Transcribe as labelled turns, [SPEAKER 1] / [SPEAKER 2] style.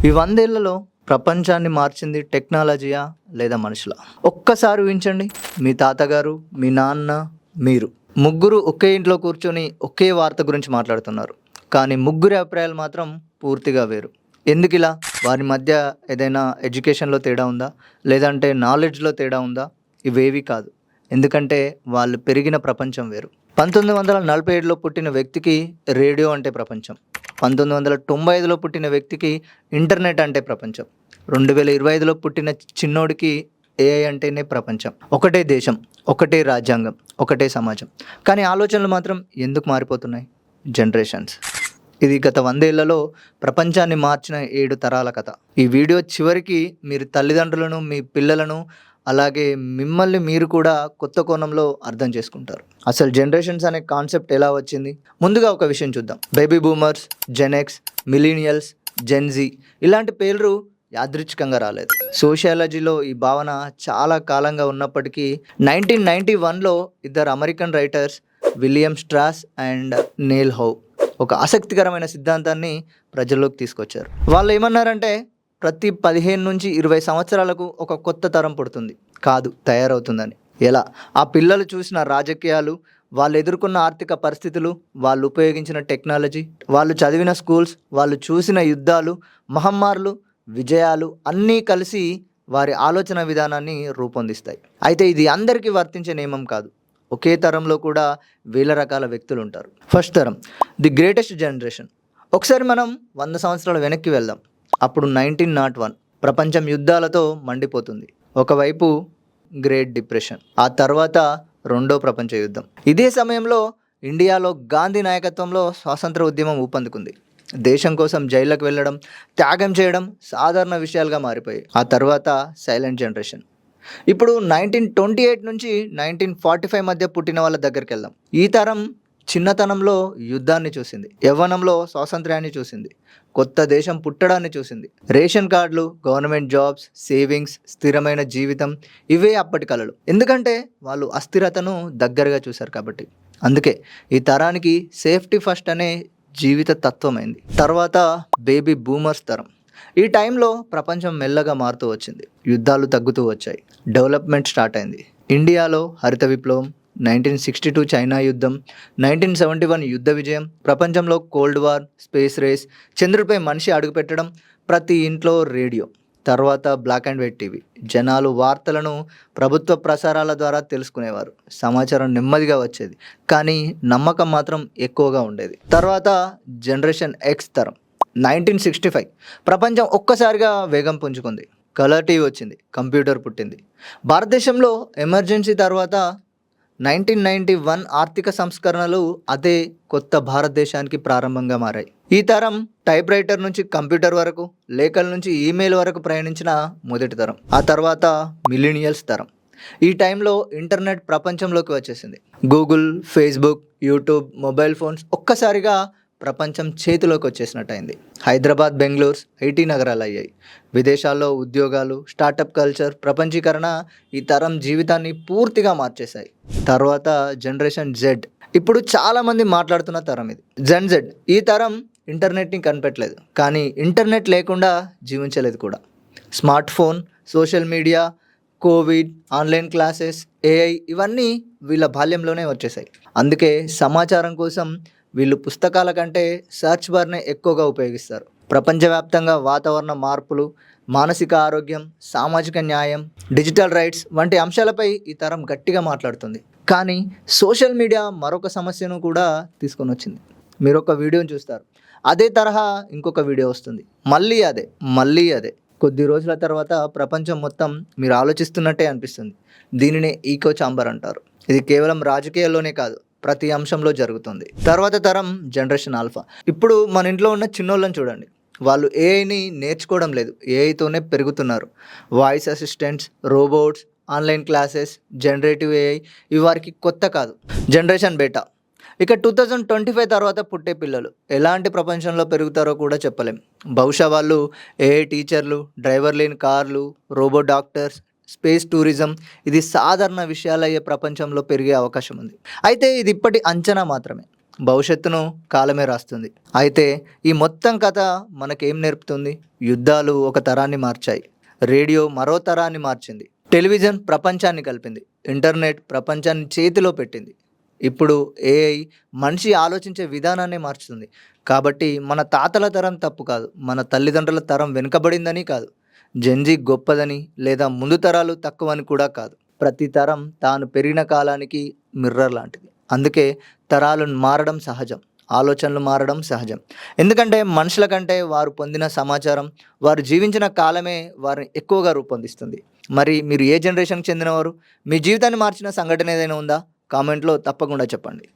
[SPEAKER 1] ఈ 100 ఏళ్లలో ప్రపంచాన్ని మార్చింది టెక్నాలజీయా లేదా మనుషులా? ఒక్కసారి ఊహించండి, మీ తాతగారు, మీ నాన్న, మీరు ముగ్గురు ఒకే ఇంట్లో కూర్చొని ఒకే వార్త గురించి మాట్లాడుతున్నారు. కానీ ముగ్గురి అభిప్రాయాలు మాత్రం పూర్తిగా వేరు. ఎందుకు ఇలా? వారి మధ్య ఏదైనా ఎడ్యుకేషన్లో తేడా ఉందా, లేదంటే నాలెడ్జ్లో తేడా ఉందా? ఇవేవి కాదు. ఎందుకంటే వాళ్ళు పెరిగిన ప్రపంచం వేరు. 1947లో పుట్టిన వ్యక్తికి రేడియో అంటే ప్రపంచం. 1995లో పుట్టిన వ్యక్తికి ఇంటర్నెట్ అంటే ప్రపంచం. 2025లో పుట్టిన చిన్నోడికి ఏఐ అంటేనే ప్రపంచం. ఒకటే దేశం, ఒకటే రాజ్యాంగం, ఒకటే సమాజం. కానీ ఆలోచనలు మాత్రం ఎందుకు మారిపోతున్నాయి? జనరేషన్స్. ఇది గత 100 ఏళ్లలో ప్రపంచాన్ని మార్చిన 7 తరాల కథ. ఈ వీడియో చివరికి మీరు తల్లిదండ్రులను, మీ పిల్లలను, అలాగే మిమ్మల్ని మీరు కూడా కొత్త కోణంలో అర్థం చేసుకుంటారు. అసలు జనరేషన్స్ అనే కాన్సెప్ట్ ఎలా వచ్చింది? ముందుగా ఒక విషయం చూద్దాం. బేబీ బూమర్స్, జెన్ఎక్స్, మిలీనియల్స్, జెన్జీ ఇలాంటి పేర్లు యాదృచ్ఛికంగా రాలేదు. సోషియాలజీలో ఈ భావన చాలా కాలంగా ఉన్నప్పటికీ 1991లో ఇద్దరు American writers William straws and nail how ఒక ఆసక్తికరమైన సిద్ధాంతాన్ని ప్రజల్లోకి తీసుకొచ్చారు. వాళ్ళు ఏమన్నారంటే, ప్రతి 15 నుంచి 20 సంవత్సరాలకు ఒక కొత్త తరం పుడుతుంది కాదు, తయారవుతుందని. ఎలా? ఆ పిల్లలు చూసిన రాజకీయాలు, వాళ్ళు ఎదుర్కొన్న ఆర్థిక పరిస్థితులు, వాళ్ళు ఉపయోగించిన టెక్నాలజీ, వాళ్ళు చదివిన స్కూల్స్, వాళ్ళు చూసిన యుద్ధాలు, మహమ్మారులు, విజయాలు అన్నీ కలిసి వారి ఆలోచన విధానాన్ని రూపొందిస్తాయి. అయితే ఇది అందరికీ వర్తించే నియమం కాదు. ఒకే తరంలో కూడా వేల రకాల వ్యక్తులు ఉంటారు. ఫస్ట్ తరం, ది గ్రేటెస్ట్ జనరేషన్. ఒకసారి మనం 100 సంవత్సరాల వెనక్కి వెళ్దాం. అప్పుడు 1901 ప్రపంచం యుద్ధాలతో మండిపోతుంది. ఒకవైపు గ్రేట్ డిప్రెషన్, ఆ తర్వాత రెండో ప్రపంచ యుద్ధం. ఇదే సమయంలో ఇండియాలో గాంధీ నాయకత్వంలో స్వాతంత్ర ఉద్యమం ఊపందుకుంది. దేశం కోసం జైళ్ళకు వెళ్ళడం, త్యాగం చేయడం సాధారణ విషయాలుగా మారిపోయాయి. ఆ తర్వాత సైలెంట్ జనరేషన్. ఇప్పుడు 1928 నుంచి 1945 మధ్య పుట్టిన వాళ్ళ దగ్గరికి వెళ్దాం. ఈ తరం చిన్నతనంలో యుద్ధాన్ని చూసింది, యవ్వనంలో స్వాతంత్ర్యాన్ని చూసింది, కొత్త దేశం పుట్టడాన్ని చూసింది. రేషన్ కార్డులు, గవర్నమెంట్ జాబ్స్, సేవింగ్స్, స్థిరమైన జీవితం ఇవే అప్పటి కలలు. ఎందుకంటే వాళ్ళు అస్థిరతను దగ్గరగా చూశారు కాబట్టి. అందుకే ఈ తరానికి సేఫ్టీ ఫస్ట్ అనే జీవిత తత్వమైంది. తర్వాత బేబీ బూమర్స్ తరం. ఈ టైంలో ప్రపంచం మెల్లగా మారుతూ వచ్చింది. యుద్ధాలు తగ్గుతూ వచ్చాయి, డెవలప్మెంట్ స్టార్ట్ అయింది. ఇండియాలో హరిత విప్లవం, 1962 చైనా యుద్ధం, 1971 యుద్ధ విజయం, ప్రపంచంలో కోల్డ్ వార్, స్పేస్ రేస్, చంద్రుడిపై మనిషి అడుగుపెట్టడం, ప్రతి ఇంట్లో రేడియో. తర్వాత బ్లాక్ అండ్ వైట్ టీవీ. జనాలు వార్తలను ప్రభుత్వ ప్రసారాల ద్వారా తెలుసుకునేవారు. సమాచారం నెమ్మదిగా వచ్చేది, కానీ నమ్మకం మాత్రం ఎక్కువగా ఉండేది. తర్వాత జనరేషన్ ఎక్స్ తరం. 1965 ప్రపంచం ఒక్కసారిగా వేగం పుంజుకుంది. కలర్ టీవీ వచ్చింది, కంప్యూటర్ పుట్టింది. భారతదేశంలో ఎమర్జెన్సీ తర్వాత 1991 ఆర్థిక సంస్కరణలు అదే కొత్త భారతదేశానికి ప్రారంభంగా మారాయి. ఈ తరం టైప్ రైటర్ నుంచి కంప్యూటర్ వరకు, లేఖల నుంచి ఈమెయిల్ వరకు ప్రయాణించిన మొదటి తరం. ఆ తర్వాత మిలీనియల్స్ తరం. ఈ టైంలో ఇంటర్నెట్ ప్రపంచంలోకి వచ్చేసింది. Google, Facebook, YouTube, mobile phones ఒక్కసారిగా ప్రపంచం చేతిలోకి వచ్చేసినట్టయింది. హైదరాబాద్, బెంగళూరు ఐటీ నగరాలు అయ్యాయి. విదేశాల్లో ఉద్యోగాలు, స్టార్టప్ కల్చర్, ప్రపంచీకరణ ఈ తరం జీవితాన్ని పూర్తిగా మార్చేశాయి. తర్వాత జనరేషన్ జెడ్. ఇప్పుడు చాలామంది మాట్లాడుతున్న తరం ఇది. జెన్ జెడ్. ఈ తరం ఇంటర్నెట్ని కనిపెట్టలేదు, కానీ ఇంటర్నెట్ లేకుండా జీవించలేదు కూడా. Smart phone, social media, Covid, online classes, AI ఇవన్నీ వీళ్ళ బాల్యంలోనే వచ్చేసాయి. అందుకే సమాచారం కోసం వీళ్ళు పుస్తకాల కంటే సర్చ్ బార్నే ఎక్కువగా ఉపయోగిస్తారు. ప్రపంచవ్యాప్తంగా వాతావరణ మార్పులు, మానసిక ఆరోగ్యం, సామాజిక న్యాయం, డిజిటల్ రైట్స్ వంటి అంశాలపై ఈ తరం గట్టిగా మాట్లాడుతుంది. కానీ సోషల్ మీడియా మరొక సమస్యను కూడా తీసుకొని వచ్చింది. మీరు ఒక వీడియోని చూస్తారు, అదే తరహా ఇంకొక వీడియో వస్తుంది, మళ్ళీ అదే. కొద్ది రోజుల తర్వాత ప్రపంచం మొత్తం మీరు ఆలోచిస్తున్నట్టే అనిపిస్తుంది. దీనినే ఈకో చాంబర్ అంటారు. ఇది కేవలం రాజకీయాల్లోనే కాదు, ప్రతి అంశంలో జరుగుతుంది. తర్వాత తరం జనరేషన్ ఆల్ఫా. ఇప్పుడు మన ఇంట్లో ఉన్న చిన్నోళ్ళని చూడండి, వాళ్ళు ఏఐని నేర్చుకోవడం లేదు, ఏఐతోనే పెరుగుతున్నారు. Voice assistants, robots, online classes, generative AI ఇవి వారికి కొత్త కాదు. Generation beta. ఇక 2025 తర్వాత పుట్టే పిల్లలు ఎలాంటి ప్రపంచంలో పెరుగుతారో కూడా చెప్పలేం. బహుశా వాళ్ళు ఏఐ టీచర్లు, డ్రైవర్ లేని కార్లు, రోబో డాక్టర్స్, స్పేస్ టూరిజం ఇది సాధారణ విషయాలయ్యే ప్రపంచంలో పెరిగే అవకాశం ఉంది. అయితే ఇది ఇప్పటి అంచనా మాత్రమే. భవిష్యత్తును కాలమే రాస్తుంది. అయితే ఈ మొత్తం కథ మనకేం నేర్పుతుంది? యుద్ధాలు ఒక తరాన్ని మార్చాయి, రేడియో మరో తరాన్ని మార్చింది, టెలివిజన్ ప్రపంచాన్ని కలిపింది, ఇంటర్నెట్ ప్రపంచాన్ని చేతిలో పెట్టింది. ఇప్పుడు ఏఐ మనిషి ఆలోచించే విధానాన్ని మార్చుతుంది. కాబట్టి మన తాతల తరం తప్పు కాదు, మన తల్లిదండ్రుల తరం వెనుకబడిందని కాదు, జెన్జీ గొప్పదని లేదా ముందు తరాలు తక్కువని కూడా కాదు. ప్రతి తరం తాను పెరిగిన కాలానికి మిర్రర్ లాంటిది. అందుకే తరాలు మారడం సహజం, ఆలోచనలు మారడం సహజం. ఎందుకంటే మనుషుల కంటే వారు పొందిన సమాచారం, వారు జీవించిన కాలమే వారిని ఎక్కువగా రూపొందిస్తుంది. మరి మీరు ఏ జనరేషన్కి చెందినవారు? మీ జీవితాన్ని మార్చిన సంఘటన ఏదైనా ఉందా? కామెంట్లో తప్పకుండా చెప్పండి.